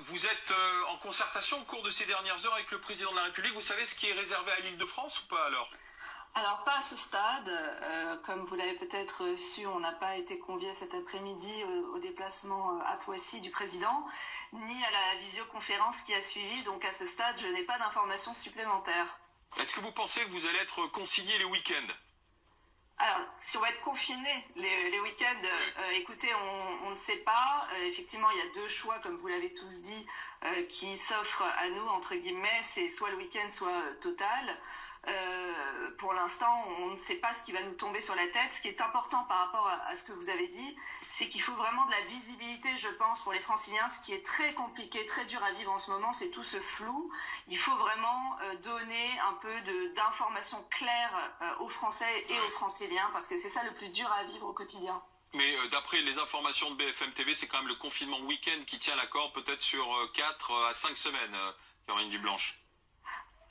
Vous êtes en concertation au cours de ces dernières heures avec le président de la République. Vous savez ce qui est réservé à l'Île-de-France ou pas alors? Alors pas à ce stade, comme vous l'avez peut-être su, on n'a pas été conviés cet après-midi au déplacement à Poissy du président, ni à la visioconférence qui a suivi, donc à ce stade je n'ai pas d'informations supplémentaires. Est-ce que vous pensez que vous allez être consigné les week-ends? Alors, si on va être confiné les week-ends, écoutez, on ne sait pas. Effectivement, il y a deux choix, comme vous l'avez tous dit, qui s'offrent à nous, entre guillemets. C'est soit le week-end, soit total. Pour l'instant, on ne sait pas ce qui va nous tomber sur la tête. Ce qui est important par rapport à ce que vous avez dit, c'est qu'il faut vraiment de la visibilité, je pense, pour les Franciliens. Ce qui est très compliqué, très dur à vivre en ce moment, c'est tout ce flou. Il faut vraiment donner un peu d'informations claires aux Français et aux Franciliens, parce que c'est ça le plus dur à vivre au quotidien. Mais d'après les informations de BFM TV, c'est quand même le confinement week-end qui tient la corde, peut-être sur 4 à 5 semaines, Caroline Dublanche.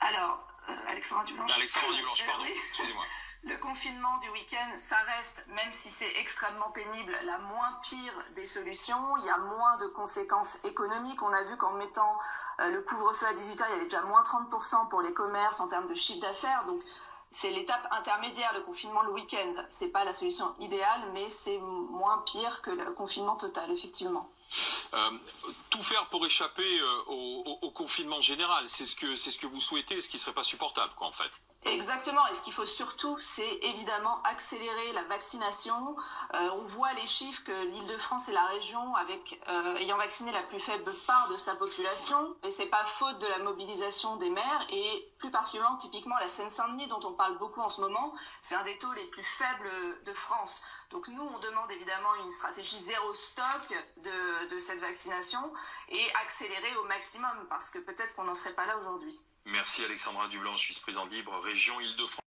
Alors, Alexandra Dublanche. Alexandra Dublanche, pardon, oui. Excusez-moi. Le confinement du week-end, ça reste, même si c'est extrêmement pénible, la moins pire des solutions. Il y a moins de conséquences économiques. On a vu qu'en mettant le couvre-feu à 18h, il y avait déjà moins 30% pour les commerces en termes de chiffre d'affaires. Donc, c'est l'étape intermédiaire, le confinement le week-end. C'est pas la solution idéale, mais c'est moins pire que le confinement total, effectivement. Tout faire pour échapper au confinement général, c'est ce que vous souhaitez, ce qui serait pas supportable, quoi, en fait. Exactement, et ce qu'il faut surtout, c'est évidemment accélérer la vaccination. On voit les chiffres que l'Île-de-France est la région ayant vacciné la plus faible part de sa population, et c'est pas faute de la mobilisation des maires, et plus particulièrement, typiquement, la Seine-Saint-Denis, dont on parle beaucoup en ce moment, c'est un des taux les plus faibles de France. Donc nous, on demande évidemment une stratégie zéro stock de cette vaccination, et accélérer au maximum, parce que peut-être qu'on n'en serait pas là aujourd'hui. Merci Alexandra Dublanche, vice-présidente libre, région Île-de-France.